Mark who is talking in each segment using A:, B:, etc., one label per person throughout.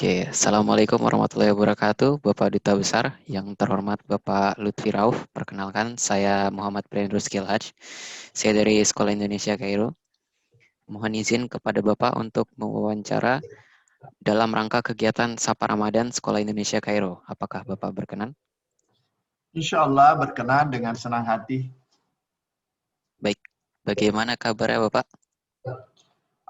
A: Oke, Assalamualaikum warahmatullahi wabarakatuh, Bapak Duta Besar, yang terhormat Bapak Lutfi Rauf. Perkenalkan, saya Muhammad Prendrus Kilhaj, saya dari Sekolah Indonesia Kairo. Mohon izin kepada Bapak untuk mewawancara dalam rangka kegiatan Sapa Ramadan Sekolah Indonesia Kairo. Apakah Bapak berkenan?
B: Insya Allah berkenan dengan senang hati.
A: Baik, bagaimana kabarnya Bapak?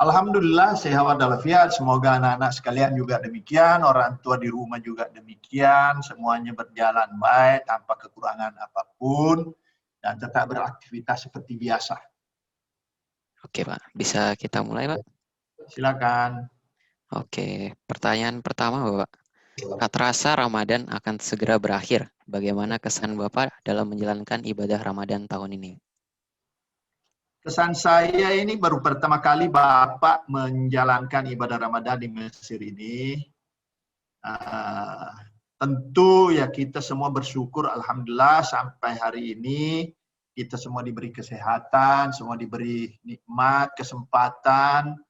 B: Alhamdulillah sehat walafiat. Semoga anak-anak sekalian juga demikian, orang tua di rumah juga demikian. Semuanya berjalan baik tanpa kekurangan apapun dan tetap beraktivitas seperti biasa.
A: Oke Pak, bisa kita mulai Pak?
B: Silakan.
A: Oke, pertanyaan pertama Bapak. Tak terasa Ramadan akan segera berakhir. Bagaimana kesan Bapak dalam menjalankan ibadah Ramadan tahun ini?
B: Kesan saya ini baru pertama kali Bapak menjalankan ibadah Ramadan di Mesir ini. Tentu ya kita semua bersyukur alhamdulillah sampai hari ini kita semua diberi kesehatan, semua diberi nikmat, kesempatan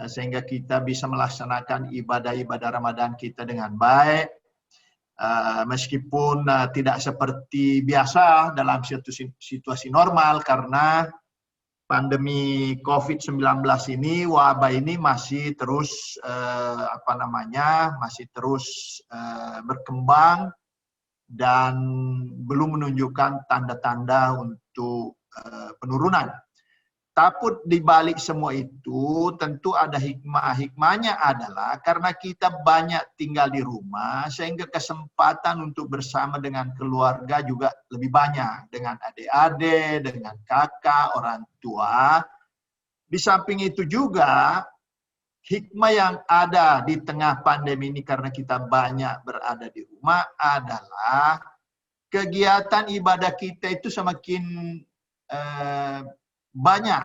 B: sehingga kita bisa melaksanakan ibadah-ibadah Ramadan kita dengan baik. Meskipun tidak seperti biasa dalam situasi normal karena pandemi COVID-19 ini, wabah ini masih terus masih terus berkembang dan belum menunjukkan tanda-tanda untuk penurunan. Tapi di balik semua itu tentu ada hikmahnya adalah karena kita banyak tinggal di rumah sehingga kesempatan untuk bersama dengan keluarga juga lebih banyak dengan adik-adik, dengan kakak, orang tua. Di samping itu juga hikmah yang ada di tengah pandemi ini karena kita banyak berada di rumah adalah kegiatan ibadah kita itu semakin banyak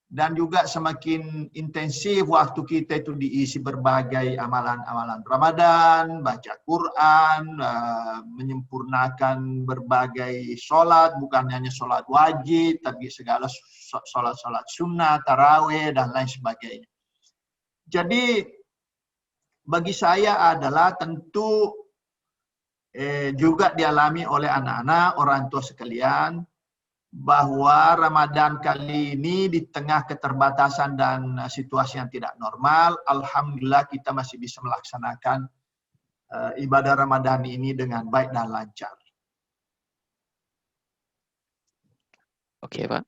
B: dan juga semakin intensif waktu kita itu diisi berbagai amalan-amalan Ramadan, baca Quran, menyempurnakan berbagai sholat, bukan hanya sholat wajib, tapi segala sholat-sholat sunnah, taraweh, dan lain sebagainya. Jadi bagi saya adalah tentu juga dialami oleh anak-anak, orang tua sekalian, bahwa Ramadan kali ini di tengah keterbatasan dan situasi yang tidak normal, alhamdulillah kita masih bisa melaksanakan ibadah Ramadan ini dengan baik dan lancar.
A: Oke Pak,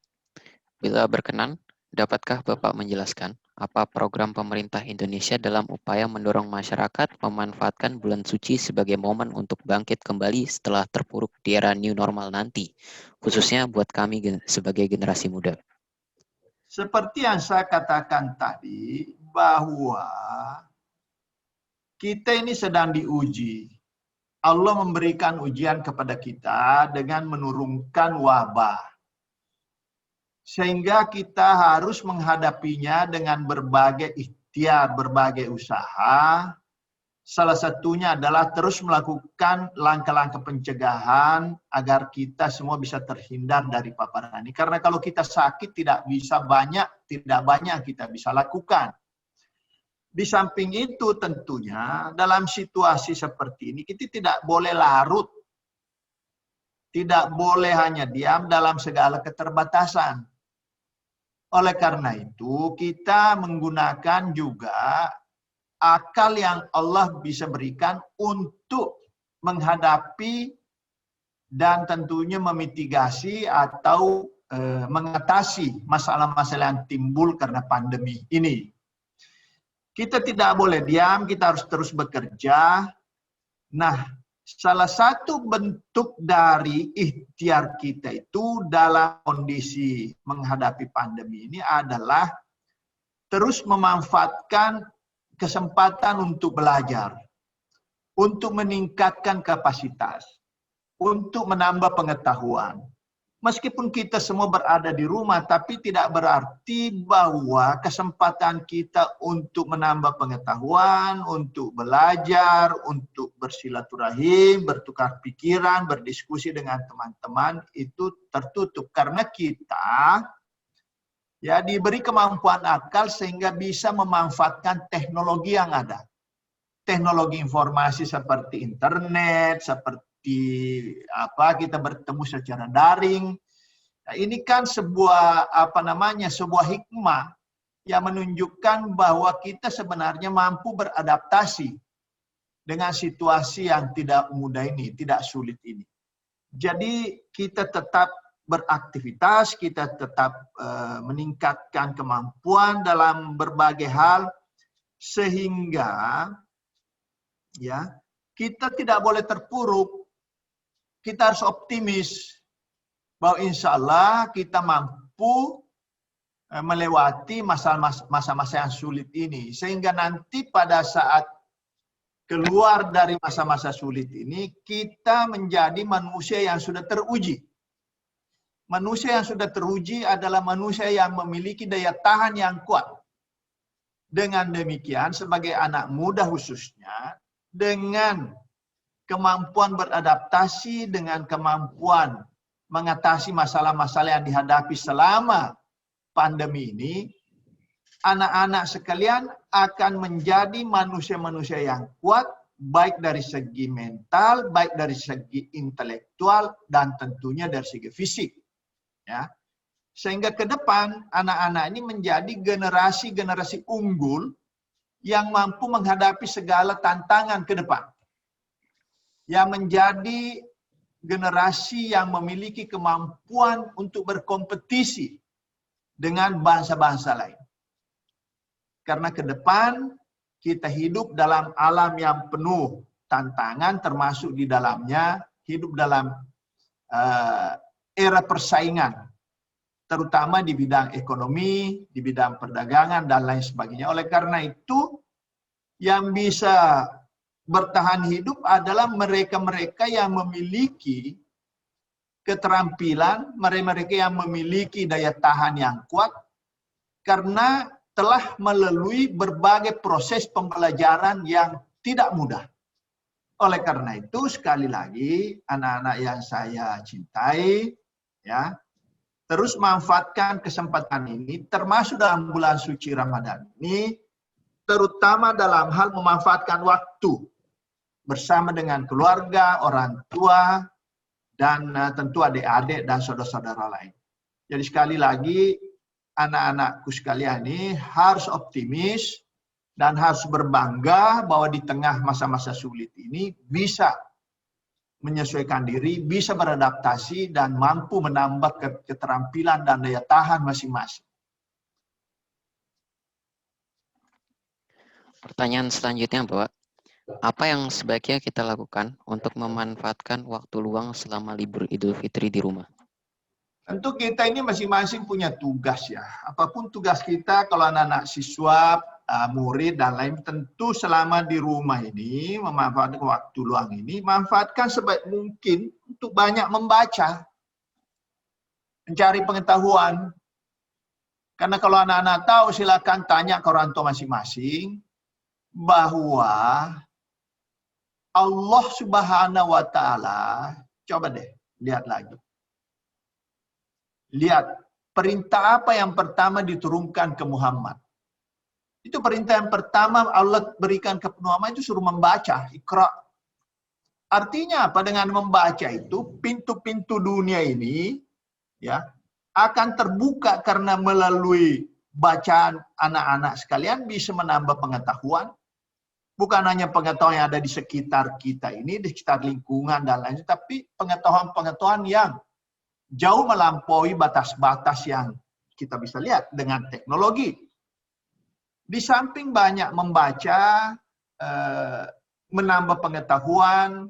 A: bila berkenan, dapatkah Bapak menjelaskan apa program pemerintah Indonesia dalam upaya mendorong masyarakat memanfaatkan bulan suci sebagai momen untuk bangkit kembali setelah terpuruk di era new normal nanti, khususnya buat kami sebagai generasi muda?
B: Seperti yang saya katakan tadi, bahwa kita ini sedang diuji. Allah memberikan ujian kepada kita dengan menurunkan wabah. Sehingga kita harus menghadapinya dengan berbagai ikhtiar, berbagai usaha. Salah satunya adalah terus melakukan langkah-langkah pencegahan agar kita semua bisa terhindar dari paparan ini. Karena kalau kita sakit tidak banyak kita bisa lakukan. Di samping itu tentunya dalam situasi seperti ini kita tidak boleh larut. Tidak boleh hanya diam dalam segala keterbatasan. Oleh karena itu kita menggunakan juga akal yang Allah bisa berikan untuk menghadapi dan tentunya memitigasi atau mengatasi masalah-masalah yang timbul karena pandemi ini. Kita tidak boleh diam, kita harus terus bekerja. Nah, salah satu bentuk dari ikhtiar kita itu dalam kondisi menghadapi pandemi ini adalah terus memanfaatkan kesempatan untuk belajar, untuk meningkatkan kapasitas, untuk menambah pengetahuan. Meskipun kita semua berada di rumah, tapi tidak berarti bahwa kesempatan kita untuk menambah pengetahuan, untuk belajar, untuk bersilaturahim, bertukar pikiran, berdiskusi dengan teman-teman itu tertutup. Karena kita diberi kemampuan akal sehingga bisa memanfaatkan teknologi yang ada. teknologi informasi seperti internet, seperti kita bertemu secara daring. Nah, ini kan sebuah sebuah hikmah yang menunjukkan bahwa kita sebenarnya mampu beradaptasi dengan situasi yang tidak mudah ini, tidak sulit ini. Jadi kita tetap beraktivitas, kita tetap meningkatkan kemampuan dalam berbagai hal, sehingga ya kita tidak boleh terpuruk. Kita harus optimis bahwa insya Allah kita mampu melewati masa-masa yang sulit ini, sehingga nanti pada saat keluar dari masa-masa sulit ini, kita menjadi manusia yang sudah teruji. Manusia yang sudah teruji adalah manusia yang memiliki daya tahan yang kuat. Dengan demikian, sebagai anak muda khususnya, dengan kemampuan beradaptasi, dengan kemampuan mengatasi masalah-masalah yang dihadapi selama pandemi ini, anak-anak sekalian akan menjadi manusia-manusia yang kuat, baik dari segi mental, baik dari segi intelektual, dan tentunya dari segi fisik. Ya. Sehingga ke depan, anak-anak ini menjadi generasi-generasi unggul yang mampu menghadapi segala tantangan ke depan. Yang menjadi generasi yang memiliki kemampuan untuk berkompetisi dengan bangsa-bangsa lain. Karena ke depan kita hidup dalam alam yang penuh tantangan, termasuk di dalamnya hidup dalam era persaingan, terutama di bidang ekonomi, di bidang perdagangan, dan lain sebagainya. Oleh karena itu, yang bisa bertahan hidup adalah mereka-mereka yang memiliki keterampilan, mereka yang memiliki daya tahan yang kuat, karena telah melalui berbagai proses pembelajaran yang tidak mudah. Oleh karena itu, sekali lagi, anak-anak yang saya cintai, ya, terus manfaatkan kesempatan ini, termasuk dalam bulan suci Ramadan ini, terutama dalam hal memanfaatkan waktu bersama dengan keluarga, orang tua, dan tentu adik-adik dan saudara-saudara lain. Jadi sekali lagi, anak-anakku sekalian ini harus optimis dan harus berbangga bahwa di tengah masa-masa sulit ini bisa menyesuaikan diri, bisa beradaptasi, dan mampu menambah keterampilan dan daya tahan masing-masing.
A: Pertanyaan selanjutnya, Bapak. Apa yang sebaiknya kita lakukan untuk memanfaatkan waktu luang selama libur Idul Fitri di rumah?
B: Tentu kita ini masing-masing punya tugas ya. Apapun tugas kita, kalau anak-anak siswa, murid, dan lain, tentu selama di rumah ini, memanfaatkan waktu luang ini, manfaatkan sebaik mungkin untuk banyak membaca, mencari pengetahuan. Karena kalau anak-anak tahu, silakan tanya ke orang tua masing-masing, bahwa Allah Subhanahu wa Ta'ala, coba deh, lihat lagi. Lihat, perintah apa yang pertama diturunkan ke Muhammad? Itu perintah yang pertama Allah berikan ke Muhammad, itu suruh membaca, Iqra. Artinya apa? Dengan membaca itu, pintu-pintu dunia ini ya akan terbuka, karena melalui bacaan anak-anak sekalian bisa menambah pengetahuan. Bukan hanya pengetahuan yang ada di sekitar kita ini, di sekitar lingkungan dan lain-lain, tapi pengetahuan-pengetahuan yang jauh melampaui batas-batas yang kita bisa lihat dengan teknologi. Di samping banyak membaca, menambah pengetahuan,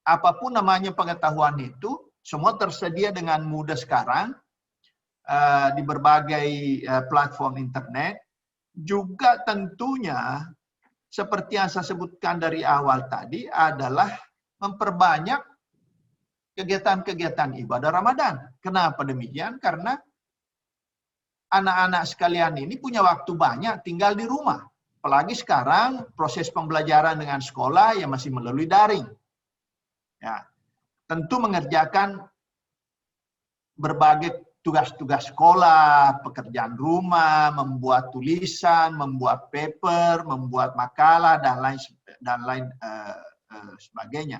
B: apapun namanya pengetahuan itu, semua tersedia dengan mudah sekarang di berbagai platform internet. Juga tentunya, seperti yang saya sebutkan dari awal tadi, adalah memperbanyak kegiatan-kegiatan ibadah Ramadan. Kenapa demikian? Karena anak-anak sekalian ini punya waktu banyak tinggal di rumah. Apalagi sekarang proses pembelajaran dengan sekolah yang masih melalui daring. Ya, tentu mengerjakan berbagai tugas-tugas sekolah, pekerjaan rumah, membuat tulisan, membuat paper, membuat makalah dan lain sebagainya.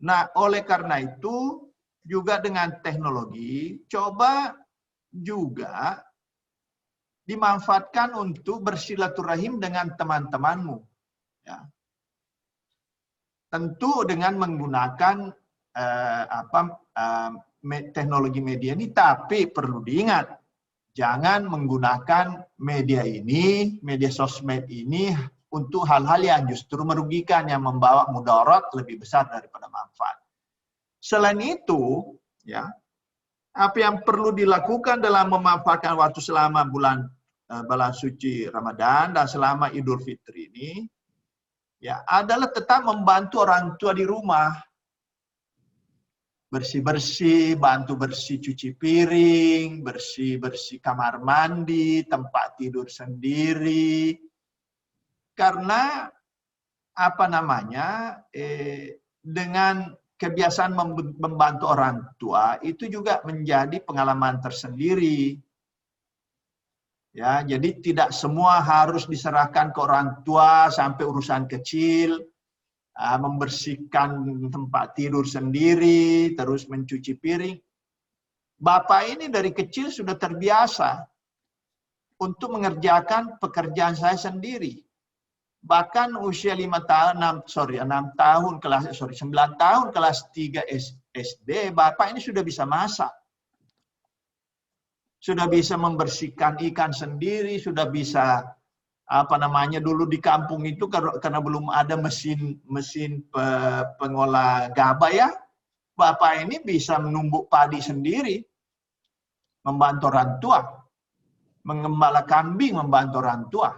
B: Nah, oleh karena itu juga dengan teknologi coba juga dimanfaatkan untuk bersilaturahim dengan teman-temanmu. Ya. Tentu dengan menggunakan teknologi media ini, tapi perlu diingat, jangan menggunakan media ini, media sosmed ini untuk hal-hal yang justru merugikan, yang membawa mudarat lebih besar daripada manfaat. Selain itu, ya, apa yang perlu dilakukan dalam memanfaatkan waktu selama bulan suci Ramadan dan selama Idul Fitri ini, ya, adalah tetap membantu orang tua di rumah. Bersih-bersih, bantu bersih cuci piring, bersih-bersih kamar mandi, tempat tidur sendiri. Karena dengan kebiasaan membantu orang tua itu juga menjadi pengalaman tersendiri. Ya, jadi tidak semua harus diserahkan ke orang tua sampai urusan kecil, membersihkan tempat tidur sendiri, terus mencuci piring. Bapak ini dari kecil sudah terbiasa untuk mengerjakan pekerjaan saya sendiri. Bahkan usia 9 tahun kelas 3 SD, Bapak ini sudah bisa masak. Sudah bisa membersihkan ikan sendiri, sudah bisa dulu di kampung itu karena belum ada mesin pengolah gabah, ya. Bapak ini bisa menumbuk padi sendiri, membantu orang tua, mengembala kambing membantu orang tua.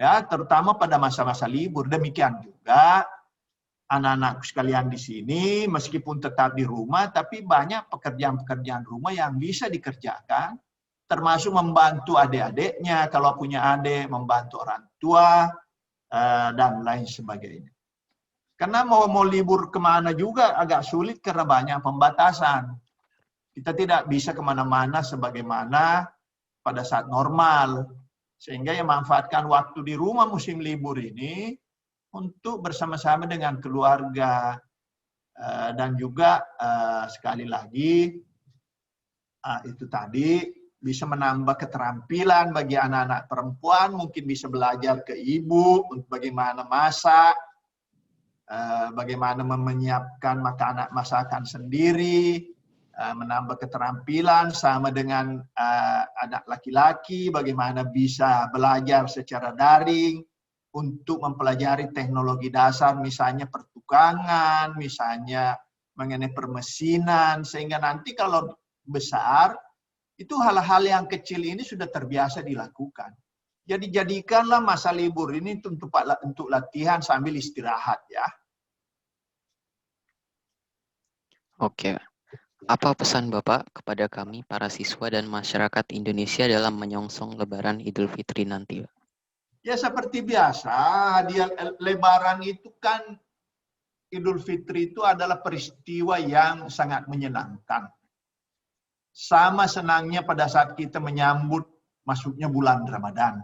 B: Ya, terutama pada masa-masa libur. Demikian juga anak-anak sekalian di sini, meskipun tetap di rumah, tapi banyak pekerjaan-pekerjaan rumah yang bisa dikerjakan, termasuk membantu adik-adiknya, kalau punya adik, membantu orang tua, dan lain sebagainya. Karena mau libur kemana juga agak sulit karena banyak pembatasan. Kita tidak bisa kemana-mana sebagaimana pada saat normal. Sehingga yang manfaatkan waktu di rumah musim libur ini untuk bersama-sama dengan keluarga. Dan juga sekali lagi, itu tadi bisa menambah keterampilan bagi anak-anak perempuan, mungkin bisa belajar ke ibu untuk bagaimana masak, bagaimana menyiapkan masakan sendiri, menambah keterampilan sama dengan anak laki-laki, bagaimana bisa belajar secara daring untuk mempelajari teknologi dasar, misalnya pertukangan, misalnya mengenai permesinan, sehingga nanti kalau besar, itu hal-hal yang kecil ini sudah terbiasa dilakukan. Jadi jadikanlah masa libur ini untuk latihan sambil istirahat, ya.
A: Oke. Apa pesan Bapak kepada kami, para siswa dan masyarakat Indonesia dalam menyongsong Lebaran Idul Fitri nanti, Pak?
B: Ya, seperti biasa, hadiah Lebaran itu kan, Idul Fitri itu adalah peristiwa yang sangat menyenangkan. Sama senangnya pada saat kita menyambut masuknya bulan Ramadan.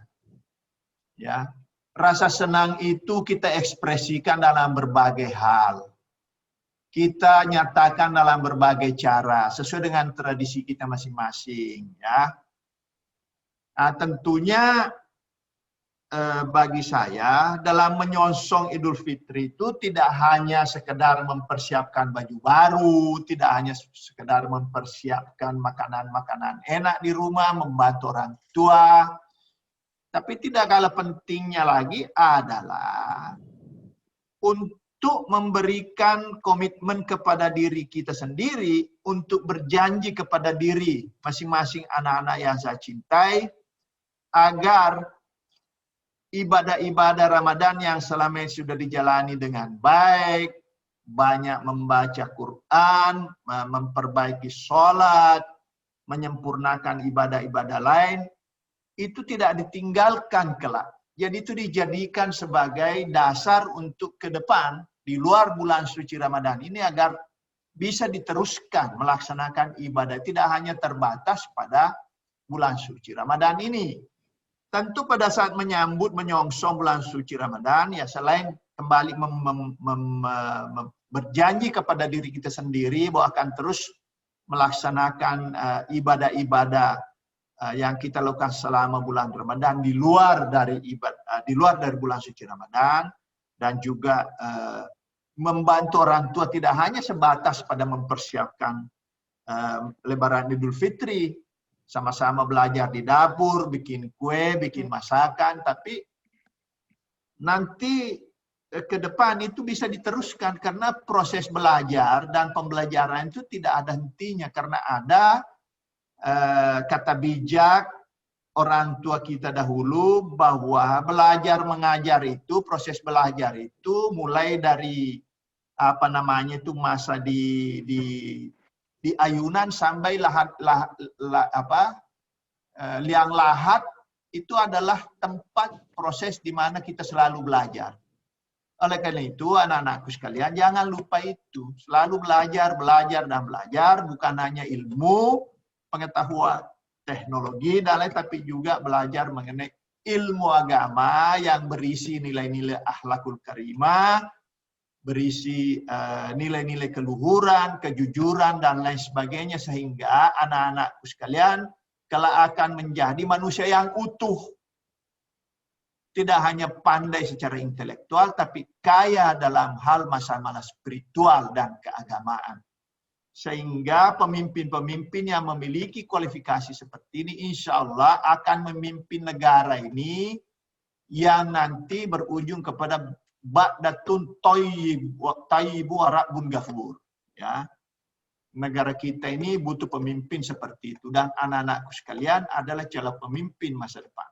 B: Ya, rasa senang itu kita ekspresikan dalam berbagai hal. Kita nyatakan dalam berbagai cara sesuai dengan tradisi kita masing-masing, ya. Nah, tentunya bagi saya dalam menyongsong Idul Fitri itu tidak hanya sekedar mempersiapkan baju baru, tidak hanya sekedar mempersiapkan makanan-makanan enak di rumah, membantu orang tua, tapi tidak kalah pentingnya lagi adalah untuk memberikan komitmen kepada diri kita sendiri, untuk berjanji kepada diri masing-masing anak-anak yang saya cintai, agar ibadah-ibadah Ramadan yang selama ini sudah dijalani dengan baik, banyak membaca Quran, memperbaiki sholat, menyempurnakan ibadah-ibadah lain, itu tidak ditinggalkan kelak. Jadi itu dijadikan sebagai dasar untuk ke depan, di luar bulan suci Ramadan ini, agar bisa diteruskan melaksanakan ibadah, tidak hanya terbatas pada bulan suci Ramadan ini. Tentu pada saat menyongsong bulan suci Ramadan, ya selain kembali berjanji kepada diri kita sendiri bahwa akan terus melaksanakan ibadah-ibadah yang kita lakukan selama bulan Ramadan di luar dari bulan suci Ramadan, dan juga membantu orang tua tidak hanya sebatas pada mempersiapkan Lebaran Idul Fitri, sama-sama belajar di dapur, bikin kue, bikin masakan, tapi nanti ke depan itu bisa diteruskan karena proses belajar dan pembelajaran itu tidak ada hentinya, karena ada kata bijak orang tua kita dahulu bahwa belajar mengajar itu, proses belajar itu mulai dari masa di ayunan sampai liang lahat, itu adalah tempat proses di mana kita selalu belajar. Oleh karena itu, anak-anakku sekalian, jangan lupa itu. Selalu belajar, belajar, dan belajar. Bukan hanya ilmu, pengetahuan, teknologi, dan lain, tapi juga belajar mengenai ilmu agama yang berisi nilai-nilai akhlakul karimah, berisi nilai-nilai keluhuran, kejujuran, dan lain sebagainya, sehingga anak-anakku sekalian kelak akan menjadi manusia yang utuh. Tidak hanya pandai secara intelektual, tapi kaya dalam hal masalah spiritual dan keagamaan. Sehingga pemimpin-pemimpin yang memiliki kualifikasi seperti ini, insya Allah akan memimpin negara ini yang nanti berujung kepada ba'datun tayyibu warabun ghafur. Ya. Negara kita ini butuh pemimpin seperti itu. Dan anak-anakku sekalian adalah calon pemimpin masa depan.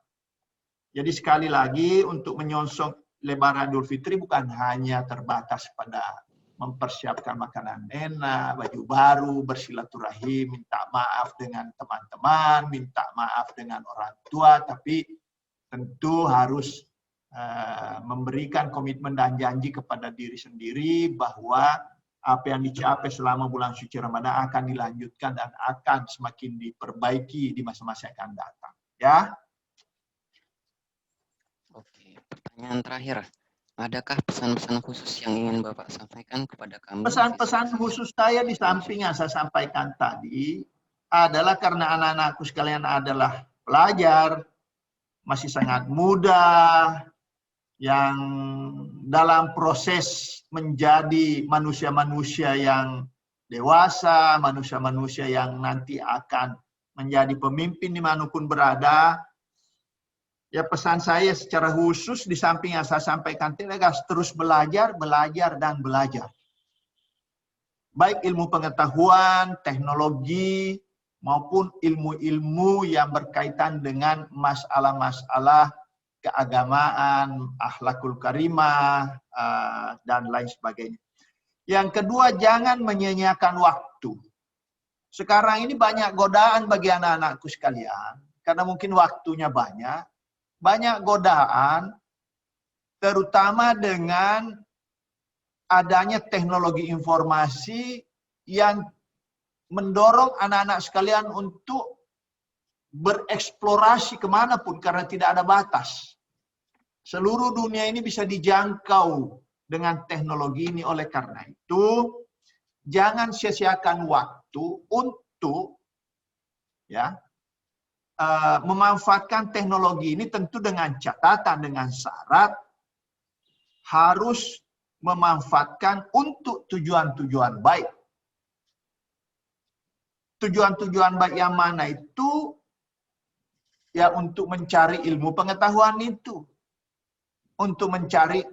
B: Jadi sekali lagi, untuk menyongsong Lebaran Idul Fitri bukan hanya terbatas pada mempersiapkan makanan enak, baju baru, bersilaturahim, minta maaf dengan teman-teman, minta maaf dengan orang tua, tapi tentu harus memberikan komitmen dan janji kepada diri sendiri bahwa apa yang dicapai selama bulan suci Ramadan akan dilanjutkan dan akan semakin diperbaiki di masa-masa yang akan datang. Ya.
A: Oke, pertanyaan terakhir. Adakah pesan-pesan khusus yang ingin Bapak sampaikan kepada kami?
B: Pesan-pesan khusus saya di samping yang saya sampaikan tadi adalah karena anak-anakku sekalian adalah pelajar, masih sangat muda, yang dalam proses menjadi manusia-manusia yang dewasa, manusia-manusia yang nanti akan menjadi pemimpin dimanapun berada. Ya, pesan saya secara khusus di samping yang saya sampaikan tadi adalah terus belajar, belajar, dan belajar. Baik ilmu pengetahuan, teknologi, maupun ilmu-ilmu yang berkaitan dengan masalah-masalah keagamaan, akhlakul karimah, dan lain sebagainya. Yang kedua, jangan menyia-nyiakan waktu. Sekarang ini banyak godaan bagi anak-anakku sekalian, karena mungkin waktunya banyak godaan, terutama dengan adanya teknologi informasi yang mendorong anak-anak sekalian untuk bereksplorasi kemanapun karena tidak ada batas. Seluruh dunia ini bisa dijangkau dengan teknologi ini. Oleh karena itu, jangan sia-siakan waktu untuk memanfaatkan teknologi ini, tentu dengan catatan, dengan syarat harus memanfaatkan untuk tujuan-tujuan baik. Tujuan-tujuan baik yang mana itu? Ya, untuk mencari ilmu pengetahuan itu. Untuk mencari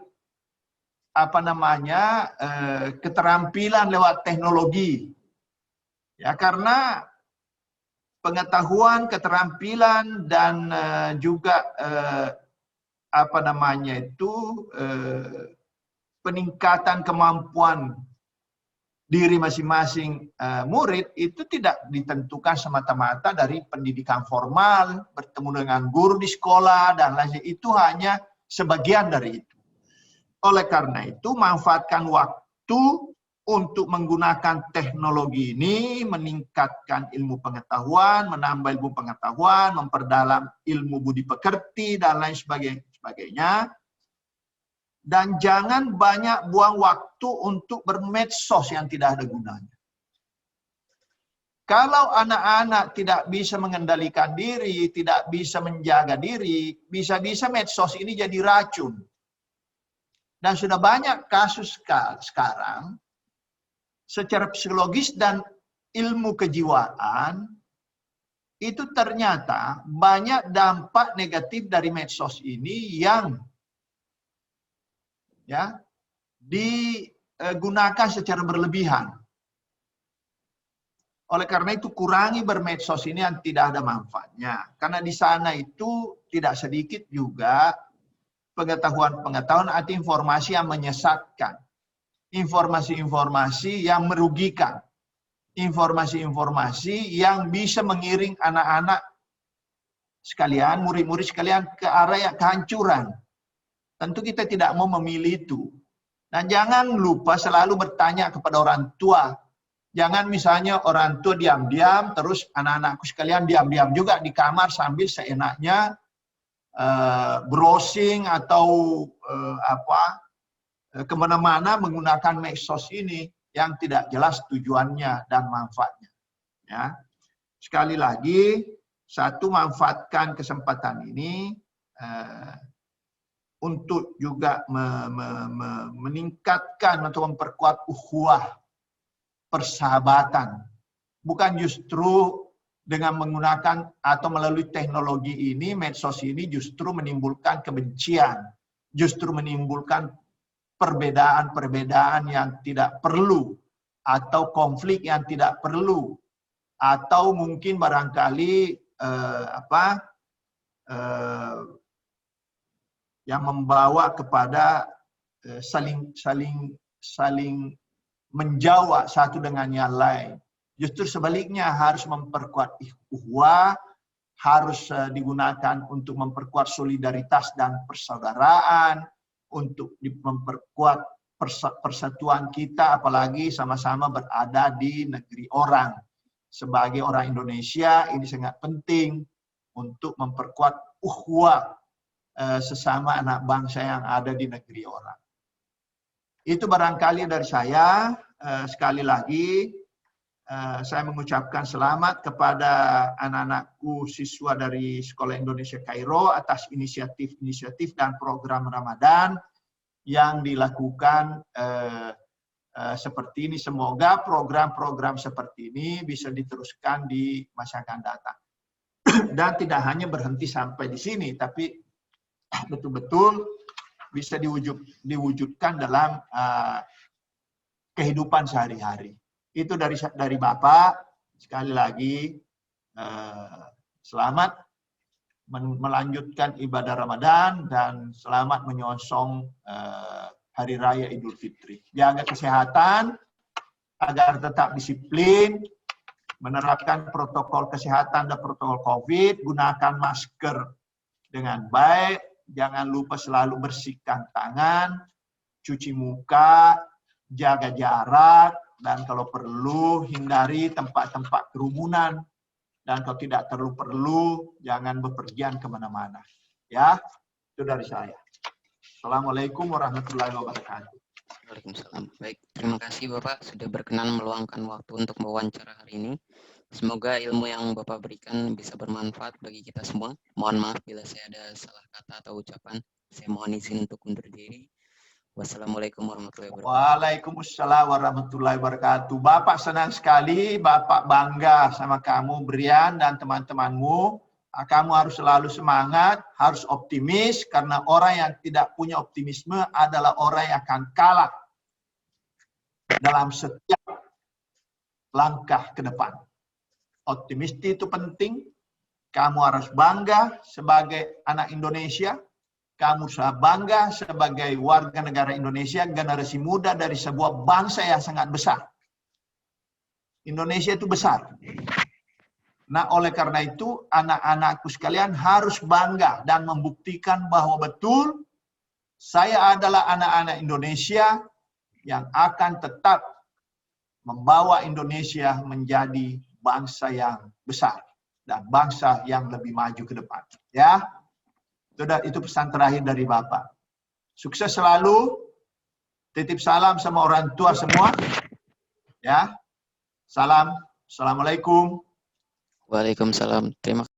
B: keterampilan lewat teknologi. Ya, karena pengetahuan, keterampilan, dan juga peningkatan kemampuan diri masing-masing murid itu tidak ditentukan semata-mata dari pendidikan formal, bertemu dengan guru di sekolah, dan lain-lain. Itu hanya sebagian dari itu. Oleh karena itu, manfaatkan waktu untuk menggunakan teknologi ini, meningkatkan ilmu pengetahuan, menambah ilmu pengetahuan, memperdalam ilmu budi pekerti, dan lain sebagainya. Dan jangan banyak buang waktu untuk bermedsos yang tidak ada gunanya. Kalau anak-anak tidak bisa mengendalikan diri, tidak bisa menjaga diri, bisa-bisa medsos ini jadi racun. Dan sudah banyak kasus sekarang, secara psikologis dan ilmu kejiwaan, itu ternyata banyak dampak negatif dari medsos ini yang ya digunakan secara berlebihan. Oleh karena itu kurangi bermedsos ini yang tidak ada manfaatnya. Karena di sana itu tidak sedikit juga pengetahuan-pengetahuan atau informasi yang menyesatkan. Informasi-informasi yang merugikan. Informasi-informasi yang bisa mengiring anak-anak sekalian, murid-murid sekalian ke arah yang kehancuran. Tentu kita tidak mau memilih itu. Dan jangan lupa selalu bertanya kepada orang tua. Jangan misalnya orang tua diam-diam, terus anak-anakku sekalian diam-diam juga di kamar sambil seenaknya browsing atau kemana-mana menggunakan medsos ini yang tidak jelas tujuannya dan manfaatnya. Ya. Sekali lagi, satu, manfaatkan kesempatan ini untuk juga meningkatkan atau memperkuat ukhuwah, persahabatan. Bukan justru dengan menggunakan atau melalui teknologi ini, medsos ini justru menimbulkan kebencian, justru menimbulkan perbedaan-perbedaan yang tidak perlu, atau konflik yang tidak perlu, atau mungkin barangkali yang membawa kepada saling menjawab satu dengan yang lain. Justru sebaliknya harus memperkuat ukhuwah, harus digunakan untuk memperkuat solidaritas dan persaudaraan, untuk memperkuat persatuan kita, apalagi sama-sama berada di negeri orang. Sebagai orang Indonesia, ini sangat penting untuk memperkuat ukhuwah sesama anak bangsa yang ada di negeri orang. Itu barangkali dari saya. Sekali lagi, saya mengucapkan selamat kepada anak-anakku siswa dari Sekolah Indonesia Kairo atas inisiatif-inisiatif dan program Ramadan yang dilakukan seperti ini. Semoga program-program seperti ini bisa diteruskan di masa akan datang. Dan tidak hanya berhenti sampai di sini, tapi betul-betul bisa diwujudkan dalam kehidupan sehari-hari. Itu dari Bapak. Sekali lagi, selamat melanjutkan ibadah Ramadan dan selamat menyongsong Hari Raya Idul Fitri. Jaga kesehatan agar tetap disiplin, menerapkan protokol kesehatan dan protokol COVID, gunakan masker dengan baik, jangan lupa selalu bersihkan tangan, cuci muka, jaga jarak, dan kalau perlu hindari tempat-tempat kerumunan. Dan kalau tidak terlalu perlu, jangan bepergian kemana-mana. Ya, itu dari saya. Assalamualaikum warahmatullahi wabarakatuh.
A: Waalaikumsalam. Baik, terima kasih Bapak sudah berkenan meluangkan waktu untuk mewawancara hari ini. Semoga ilmu yang Bapak berikan bisa bermanfaat bagi kita semua. Mohon maaf bila saya ada salah kata atau ucapan. Saya mohon izin untuk undur diri. Wassalamualaikum warahmatullahi wabarakatuh.
B: Waalaikumsalam warahmatullahi wabarakatuh. Bapak senang sekali, Bapak bangga sama kamu, Brian, dan teman-temanmu. Kamu harus selalu semangat, harus optimis, karena orang yang tidak punya optimisme adalah orang yang akan kalah dalam setiap langkah ke depan. Optimistis itu penting. Kamu harus bangga sebagai anak Indonesia. Kamu harus bangga sebagai warga negara Indonesia, generasi muda dari sebuah bangsa yang sangat besar. Indonesia itu besar. Nah, oleh karena itu, anak-anakku sekalian harus bangga dan membuktikan bahwa betul saya adalah anak-anak Indonesia yang akan tetap membawa Indonesia menjadi bangsa yang besar dan bangsa yang lebih maju ke depan. Ya, itu pesan terakhir dari Bapak. Sukses selalu. Titip salam sama orang tua semua. Ya, salam. Assalamualaikum.
A: Waalaikumsalam. Terima